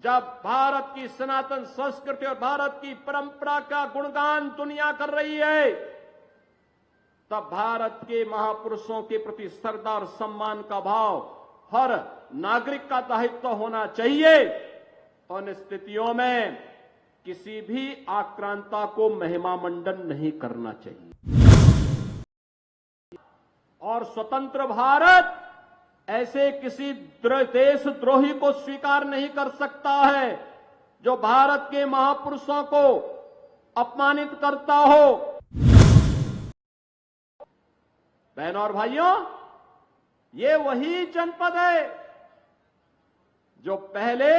जब भारत की सनातन संस्कृति और भारत की परंपरा का गुणगान दुनिया कर रही है, तब भारत के महापुरुषों के प्रति श्रद्धा और सम्मान का भाव हर नागरिक का दायित्व होना चाहिए। उन स्थितियों में किसी भी आक्रांता को महिमा मंडन नहीं करना चाहिए। और स्वतंत्र भारत ऐसे किसी देशद्रोही को स्वीकार नहीं कर सकता है जो भारत के महापुरुषों को अपमानित करता हो। बहनों और भाइयों, ये वही जनपद है जो पहले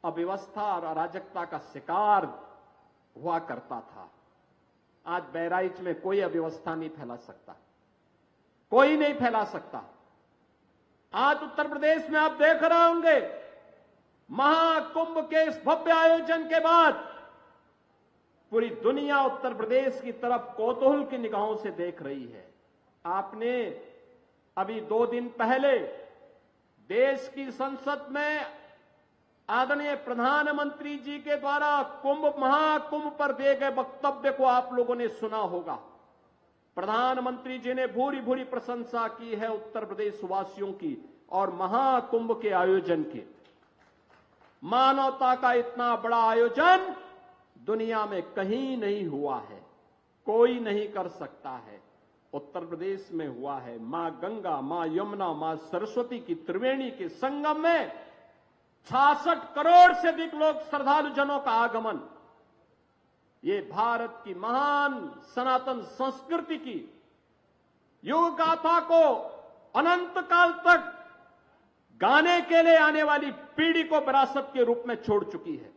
अव्यवस्था और अराजकता का शिकार हुआ करता था। आज बहराइच में कोई अव्यवस्था नहीं फैला सकता, कोई नहीं फैला सकता। आज उत्तर प्रदेश में आप देख रहे होंगे, महाकुंभ के इस भव्य आयोजन के बाद पूरी दुनिया उत्तर प्रदेश की तरफ कौतूहल की निगाहों से देख रही है। आपने अभी 2 दिन पहले देश की संसद में आदरणीय प्रधानमंत्री जी के द्वारा महाकुंभ पर दिए गए वक्तव्य को आप लोगों ने सुना होगा। प्रधानमंत्री जी ने भूरी भूरी प्रशंसा की है उत्तर प्रदेश वासियों की और महाकुंभ के आयोजन की। मानवता का इतना बड़ा आयोजन दुनिया में कहीं नहीं हुआ है, कोई नहीं कर सकता है। उत्तर प्रदेश में हुआ है। मां गंगा, मां यमुना, मां सरस्वती की त्रिवेणी के संगम में 66 करोड़ से अधिक लोग श्रद्धालु जनों का आगमन। ये भारत की महान सनातन संस्कृति की युग गाथा को अनंत काल तक गाने के लिए आने वाली पीढ़ी को विरासत के रूप में छोड़ चुकी है।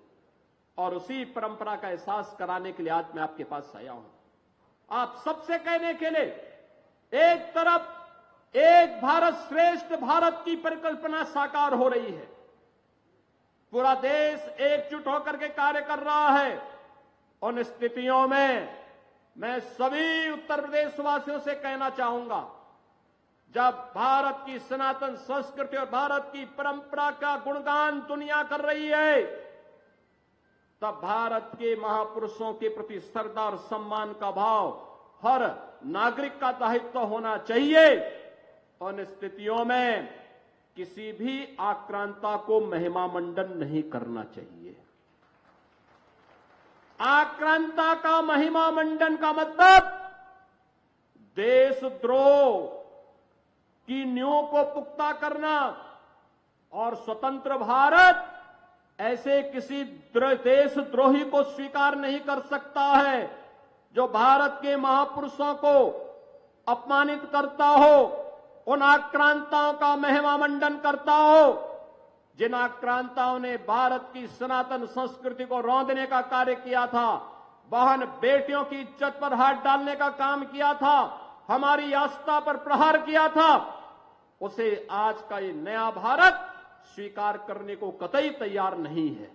और उसी परंपरा का एहसास कराने के लिए आज मैं आपके पास आया हूं। आप सबसे कहने के लिए, एक तरफ एक भारत श्रेष्ठ भारत की परिकल्पना साकार हो रही है, पूरा देश एकजुट होकर के कार्य कर रहा है। उन स्थितियों में मैं सभी उत्तर प्रदेश वासियों से कहना चाहूंगा, जब भारत की सनातन संस्कृति और भारत की परंपरा का गुणगान दुनिया कर रही है, तब भारत के महापुरुषों के प्रति श्रद्धा और सम्मान का भाव हर नागरिक का दायित्व होना चाहिए। उन स्थितियों में किसी भी आक्रांता को महिमा मंडन नहीं करना चाहिए। आक्रांता का महिमा मंडन का मतलब देशद्रोह की नींव को पुख्ता करना। और स्वतंत्र भारत ऐसे किसी देशद्रोही को स्वीकार नहीं कर सकता है जो भारत के महापुरुषों को अपमानित करता हो, उन आक्रांताओं का महिमा मंडन करता हो, जिन आक्रांताओं ने भारत की सनातन संस्कृति को रौंदने का कार्य किया था, बहन बेटियों की इज्जत पर हाथ डालने का काम किया था, हमारी आस्था पर प्रहार किया था, उसे आज का ये नया भारत स्वीकार करने को कतई तैयार नहीं है।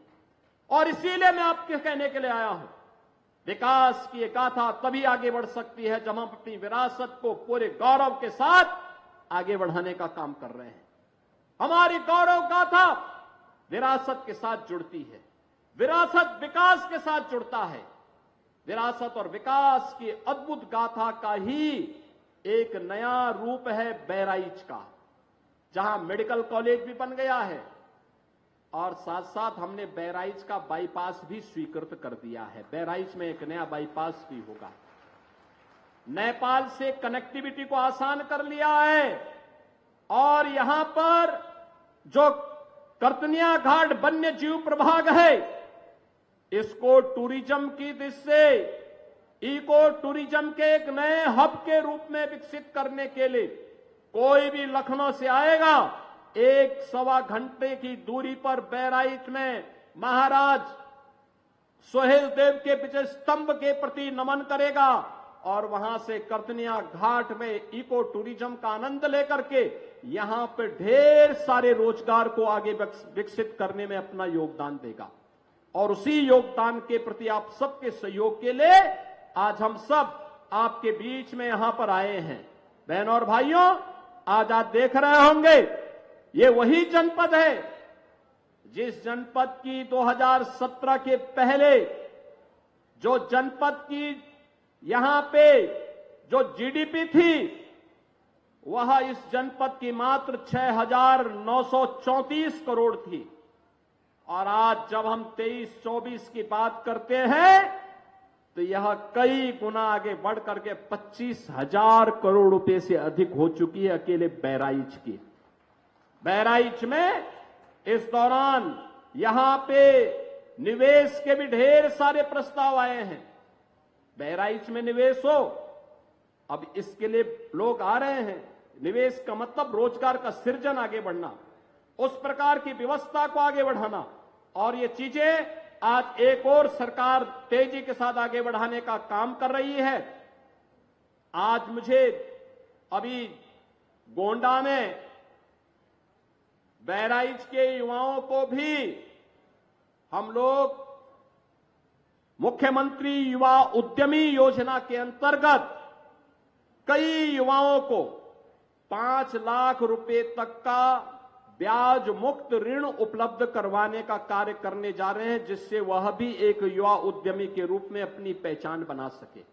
और इसीलिए मैं आपके कहने के लिए आया हूं, विकास की एक गाथा तभी आगे बढ़ सकती है जब हम अपनी विरासत को पूरे गौरव के साथ आगे बढ़ाने का काम कर रहे हैं। हमारी गौरव गाथा विरासत के साथ जुड़ती है, विरासत विकास के साथ जुड़ता है। विरासत और विकास की अद्भुत गाथा का ही एक नया रूप है बहराइच का, जहां मेडिकल कॉलेज भी बन गया है और साथ साथ हमने बहराइच का बाईपास भी स्वीकृत कर दिया है। बहराइच में एक नया बाईपास भी होगा। नेपाल से कनेक्टिविटी को आसान कर लिया है और यहां पर जो कर्तनिया घाट वन्य जीव प्रभाग है, इसको टूरिज्म की दृष्टि से इको टूरिज्म के एक नए हब के रूप में विकसित करने के लिए कोई भी लखनऊ से आएगा, 1-1.25 घंटे की दूरी पर बहराइच में महाराज सोहेल देव के विजय स्तंभ के प्रति नमन करेगा और वहां से कर्तनिया घाट में इको टूरिज्म का आनंद लेकर के यहां पर ढेर सारे रोजगार को आगे विकसित करने में अपना योगदान देगा। और उसी योगदान के प्रति आप सबके सहयोग के लिए आज हम सब आपके बीच में यहां पर आए हैं। बहनों और भाइयों, आज आप देख रहे होंगे, ये वही जनपद है जिस जनपद की 2017 के पहले जो जनपद की यहां पे जो जीडीपी थी वह इस जनपद की मात्र 6,934 करोड़ थी। और आज जब हम 23-24 की बात करते हैं तो यह कई गुना आगे बढ़ करके 25,000 करोड़ रुपए से अधिक हो चुकी है अकेले बहराइच की। बहराइच में इस दौरान यहां पे निवेश के भी ढेर सारे प्रस्ताव आए हैं। बहराइच में निवेश हो, अब इसके लिए लोग आ रहे हैं। निवेश का मतलब रोजगार का सृजन आगे बढ़ना, उस प्रकार की व्यवस्था को आगे बढ़ाना, और ये चीजें आज एक और सरकार तेजी के साथ आगे बढ़ाने का काम कर रही है। आज मुझे अभी गोंडा में बहराइच के युवाओं को भी हम लोग मुख्यमंत्री युवा उद्यमी योजना के अंतर्गत कई युवाओं को 5 लाख रुपए तक का ब्याज मुक्त ऋण उपलब्ध करवाने का कार्य करने जा रहे हैं, जिससे वह भी एक युवा उद्यमी के रूप में अपनी पहचान बना सके।